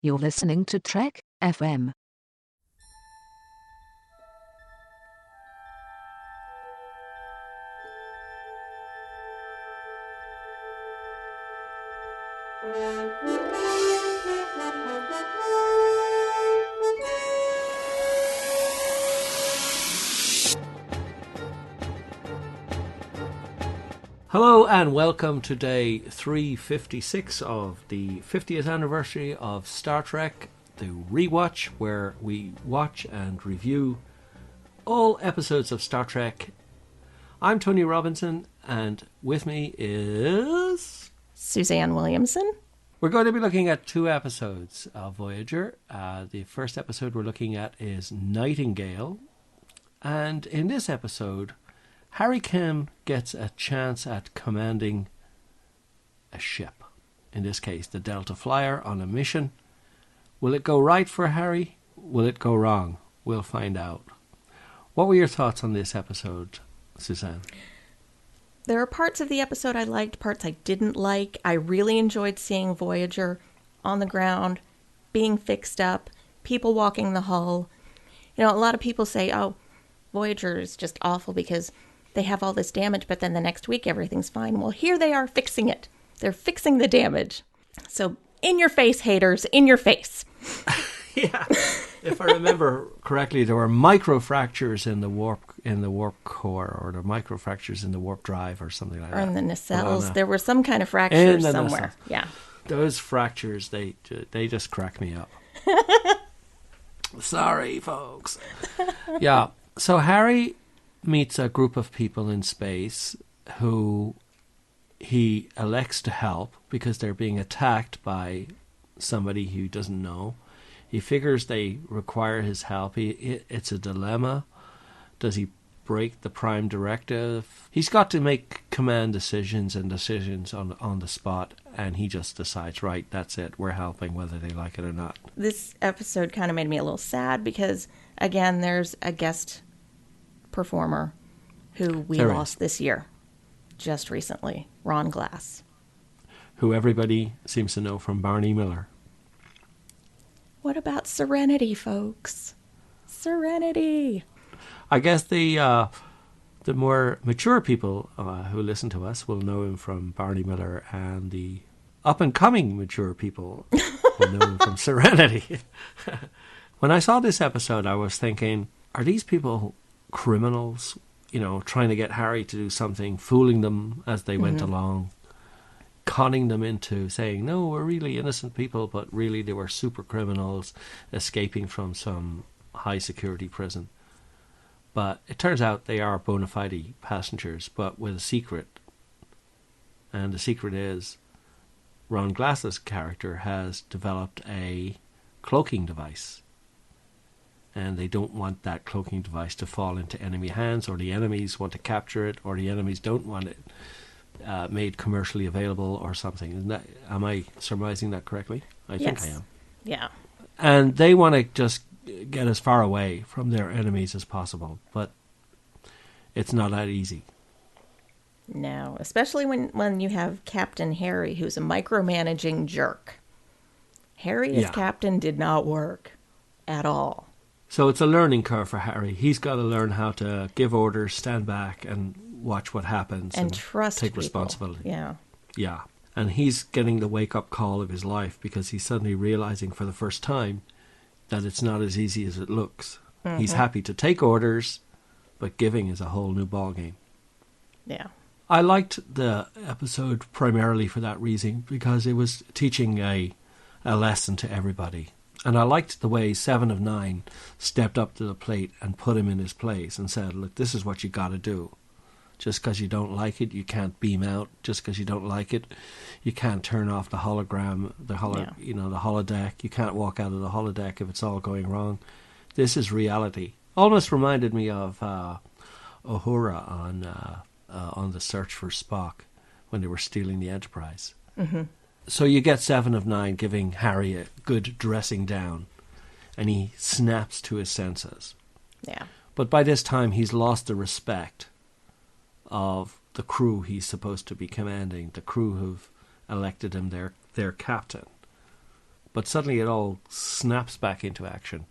You're listening to Trek FM. Hello and welcome to day 356 of the 50th anniversary of Star Trek, the Rewatch, where we watch and review all episodes of Star Trek. I'm Tony Robinson, and with me is Suzanne Williamson. We're going to be looking at two episodes of Voyager. The first episode we're looking at is Nightingale, and in this episode Harry Kim gets a chance at commanding a ship, in this case the Delta Flyer, on a mission. Will it go right for Harry? Will it go wrong? We'll find out. What were your thoughts on this episode, Suzanne? There are parts of the episode I liked, parts I didn't like. I really enjoyed seeing Voyager on the ground, being fixed up, people walking the hull. You know, a lot of people say, oh, Voyager is just awful because they have all this damage, but then the next week everything's fine. Well, here they are fixing it. They're fixing the damage. So, in your face, haters, in your face. Yeah. If I remember correctly, there were microfractures in the warp core, or the microfractures in the warp drive, or something like that. Or in the nacelles. There were some kind of fractures somewhere. Nacelles. Yeah. Those fractures, they just crack me up. Sorry, folks. Yeah. So Harry meets a group of people in space who he elects to help because they're being attacked by somebody he doesn't know. He figures they require his help. It's a dilemma. Does he break the Prime Directive? He's got to make command decisions on the spot, and he just decides, right, that's it, we're helping whether they like it or not. This episode kind of made me a little sad because, again, there's a guest performer who we lost this year, just recently, Ron Glass. Who everybody seems to know from Barney Miller. What about Serenity, folks? Serenity! I guess the more mature people who listen to us will know him from Barney Miller, and the up-and-coming mature people will know him from Serenity. When I saw this episode, I was thinking, are these people criminals, trying to get Harry to do something, fooling them as they went along, conning them into saying, no, we're really innocent people, but really they were super criminals escaping from some high security prison. But it turns out they are bona fide passengers, but with a secret. And the secret is Ron Glass's character has developed a cloaking device. And they don't want that cloaking device to fall into enemy hands, or the enemies want to capture it, or the enemies don't want it made commercially available or something. Am I surmising that correctly? I think I am. Yeah. And they want to just get as far away from their enemies as possible, but it's not that easy. No, especially when you have Captain Harry, who's a micromanaging jerk. Harry as captain did not work at all. So it's a learning curve for Harry. He's got to learn how to give orders, stand back, and watch what happens. And trust take people. Responsibility. Yeah. Yeah. And he's getting the wake-up call of his life because he's suddenly realizing for the first time that it's not as easy as it looks. Mm-hmm. He's happy to take orders, but giving is a whole new ballgame. Yeah. I liked the episode primarily for that reason, because it was teaching a lesson to everybody. And I liked the way 7 of 9 stepped up to the plate and put him in his place and said, look, this is what you got to do. Just because you don't like it, you can't beam out. Just because you don't like it, you can't turn off the hologram, the holodeck. You can't walk out of the holodeck if it's all going wrong. This is reality. Almost reminded me of Uhura on the search for Spock when they were stealing the Enterprise. Mm-hmm. So you get 7 of 9 giving Harry a good dressing down, and he snaps to his senses. Yeah. But by this time, he's lost the respect of the crew he's supposed to be commanding, the crew who've elected him their captain. But suddenly it all snaps back into action,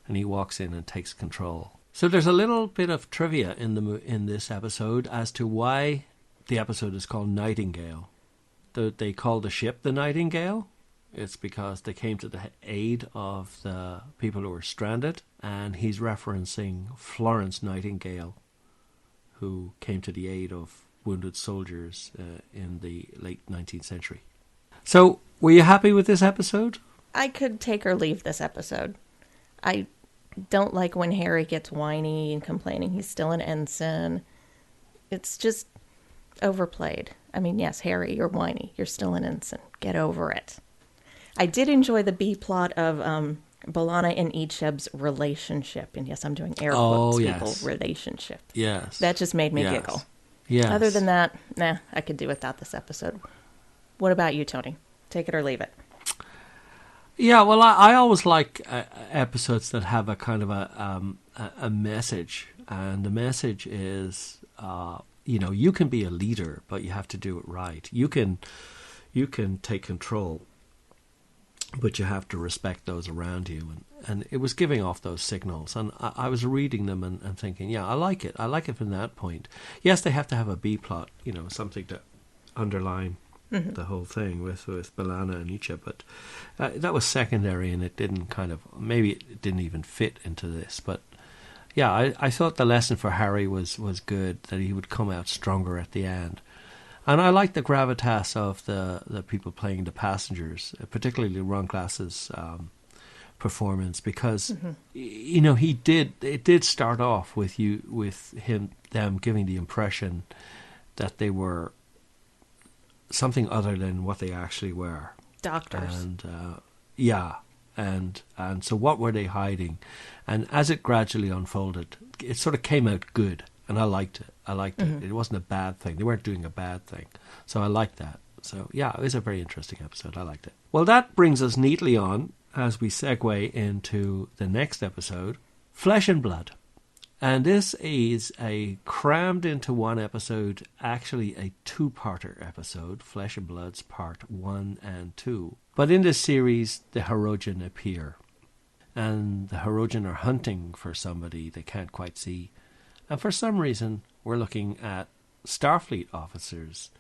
and he walks in and takes control. So there's a little bit of trivia in this episode as to why the episode is called Nightingale. They call the ship the Nightingale. It's because they came to the aid of the people who were stranded, and he's referencing Florence Nightingale, who came to the aid of wounded soldiers in the late 19th century. So, were you happy with this episode? I could take or leave this episode. I don't like when Harry gets whiny and complaining he's still an ensign. It's just overplayed. I mean, yes, Harry, you're whiny. You're still an ensign. Get over it. I did enjoy the B-plot of B'Elanna and Icheb's relationship. And yes, I'm doing air quotes, people, relationship. Yes. That just made me giggle. Yes. Other than that, I could do without this episode. What about you, Tony? Take it or leave it. Yeah, well, I always like episodes that have a kind of a message, and the message is, you can be a leader, but you have to do it right. You can take control, but you have to respect those around you, and it was giving off those signals, and I was reading them and thinking, yeah, I like it from that point. Yes, they have to have a B plot, something to underline the whole thing with B'Elanna and Icheb, but that was secondary, and it didn't maybe it didn't even fit into this. But yeah, I thought the lesson for Harry was good, that he would come out stronger at the end. And I like the gravitas of the people playing the passengers, particularly Ron Glass's performance, because it did start off with them giving the impression that they were something other than what they actually were. Doctors. And and so what were they hiding? And as it gradually unfolded, it sort of came out good, and I liked it. It wasn't a bad thing. They weren't doing a bad thing. So I liked that. So yeah, it was a very interesting episode. I liked it. Well, that brings us neatly on as we segue into the next episode, Flesh and Blood. And this is a crammed into one episode, actually a two-parter episode, Flesh and Blood's part 1 and 2. But in this series, the Hirogen appear. And the Hirogen are hunting for somebody they can't quite see. And for some reason, we're looking at Starfleet officers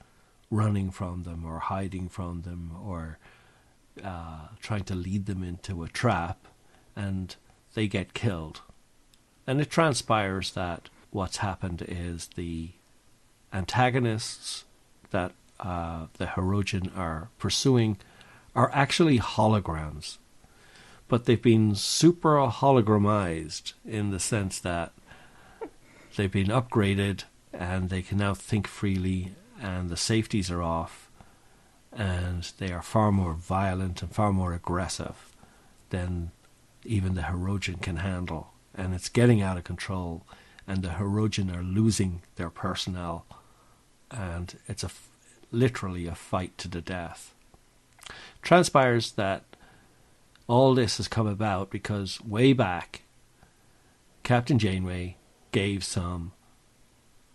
running from them or hiding from them or trying to lead them into a trap, and they get killed. And it transpires that what's happened is the antagonists that the Hirogen are pursuing are actually holograms. But they've been super hologramized in the sense that they've been upgraded and they can now think freely, and the safeties are off, and they are far more violent and far more aggressive than even the Hirogen can handle. And it's getting out of control, and the Hirogen are losing their personnel, and it's literally a fight to the death. Transpires that all this has come about because way back, Captain Janeway gave some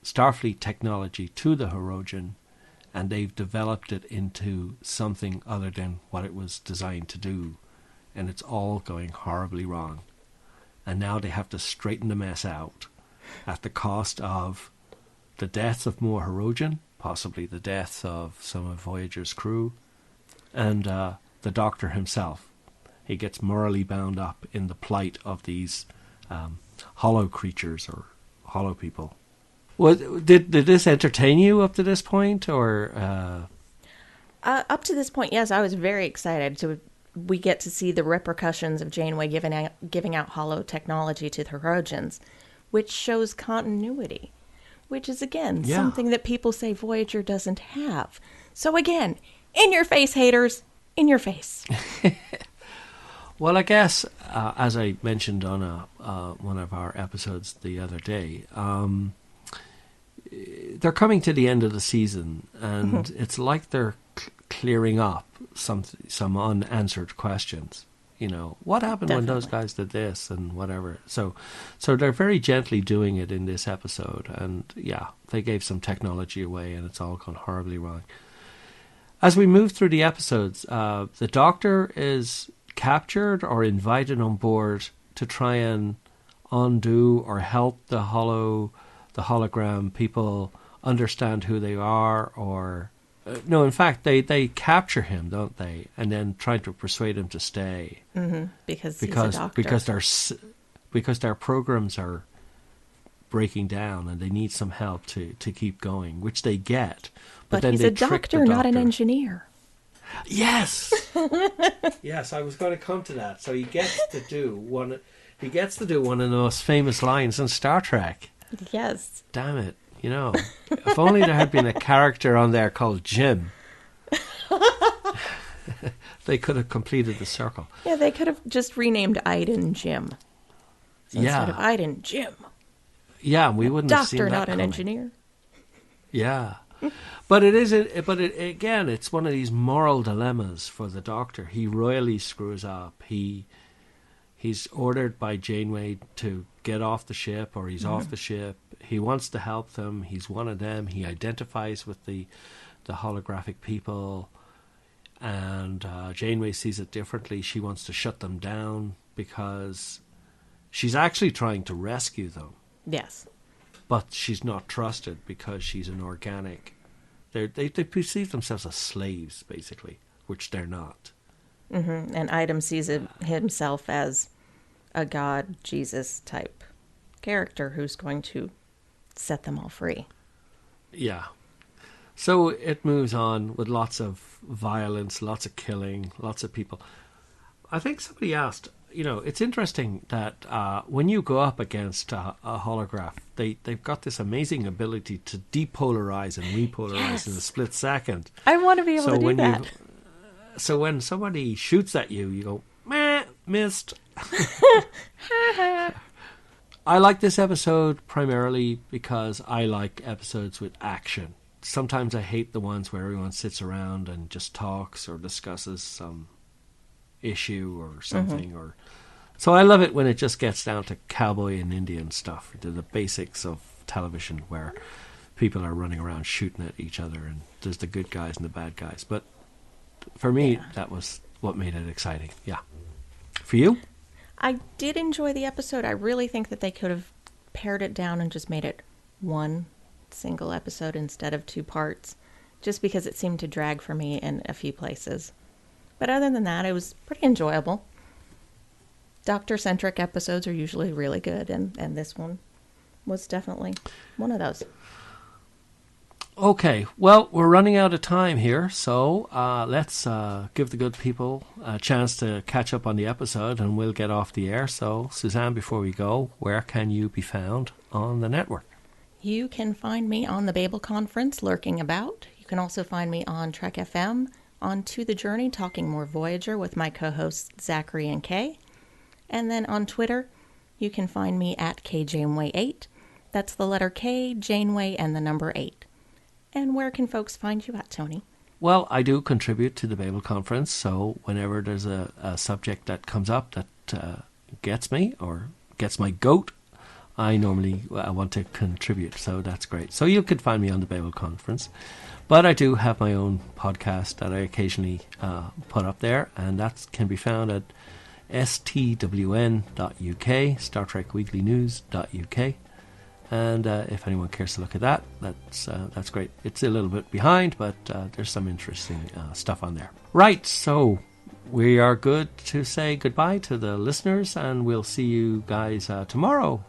Starfleet technology to the Hirogen, and they've developed it into something other than what it was designed to do, and it's all going horribly wrong. And now they have to straighten the mess out at the cost of the deaths of more Hirogen, possibly the deaths of some of Voyager's crew, and the Doctor himself. He gets morally bound up in the plight of these hollow creatures or hollow people. Well, did this entertain you up to this point, or? Up to this point, yes, I was very excited. We get to see the repercussions of Janeway giving out hollow technology to the Hirogens, which shows continuity, which is, again, something that people say Voyager doesn't have. So, again, in your face, haters, in your face. Well, I guess, as I mentioned on one of our episodes the other day, they're coming to the end of the season, and it's like they're clearing up some unanswered questions. What happened when those guys did this and whatever. So they're very gently doing it in this episode, and yeah, they gave some technology away, and it's all gone horribly wrong. As we move through the episodes, the Doctor is captured or invited on board to try and undo or help the hologram people understand who they are, or no, in fact, they capture him, don't they, and then try to persuade him to stay because he's a doctor. because their programs are breaking down and they need some help to keep going, which they get. But then he's a doctor, not an engineer. Yes, yes, I was going to come to that. So he gets to do one of the most famous lines in Star Trek. Yes. Damn it. If only there had been a character on there called Jim, they could have completed the circle. Yeah, they could have just renamed Iden Jim. So instead of Iden, Jim. Yeah, we wouldn't have seen that Doctor, not an coming. engineer. Yeah. But again, it's one of these moral dilemmas for the Doctor. He royally screws up. He's ordered by Janeway to get off the ship, or he's off the ship. He wants to help them. He's one of them. He identifies with the holographic people, and Janeway sees it differently. She wants to shut them down because she's actually trying to rescue them. Yes. But she's not trusted because she's an organic. They perceive themselves as slaves, basically, which they're not. Mm-hmm. And Idem sees himself as a God, Jesus type character who's going to set them all free. Yeah. So it moves on with lots of violence, lots of killing, lots of people. I think somebody asked, it's interesting that when you go up against a holograph, they've got this amazing ability to depolarize and repolarize in a split second. I want to be able to do that. So when somebody shoots at you, you go, meh, missed. I like this episode primarily because I like episodes with action. Sometimes I hate the ones where everyone sits around and just talks or discusses some issue or something. So I love it when it just gets down to cowboy and Indian stuff, to the basics of television, where people are running around shooting at each other and there's the good guys and the bad guys. But for me, that was what made it exciting. Yeah. For you? I did enjoy the episode. I really think that they could have pared it down and just made it one single episode instead of 2 parts, just because it seemed to drag for me in a few places. But other than that, it was pretty enjoyable. Doctor-centric episodes are usually really good, and this one was definitely one of those. Okay, well, we're running out of time here, so let's give the good people a chance to catch up on the episode, and we'll get off the air. So, Suzanne, before we go, where can you be found on the network? You can find me on the Babel Conference, lurking about. You can also find me on Trek FM, on To the Journey, talking more Voyager with my co-hosts Zachary and Kay. And then on Twitter, you can find me at KJaneway8. That's the letter K, Janeway, and the number 8. And where can folks find you at, Tony? Well, I do contribute to the Babel Conference, so whenever there's a subject that comes up that gets me or gets my goat, I normally want to contribute, so that's great. So you could find me on the Babel Conference. But I do have my own podcast that I occasionally put up there, and that can be found at stwn.uk, StarTrekWeeklyNews.uk. And if anyone cares to look at that, that's great. It's a little bit behind, but there's some interesting stuff on there. Right, so we are good to say goodbye to the listeners, and we'll see you guys tomorrow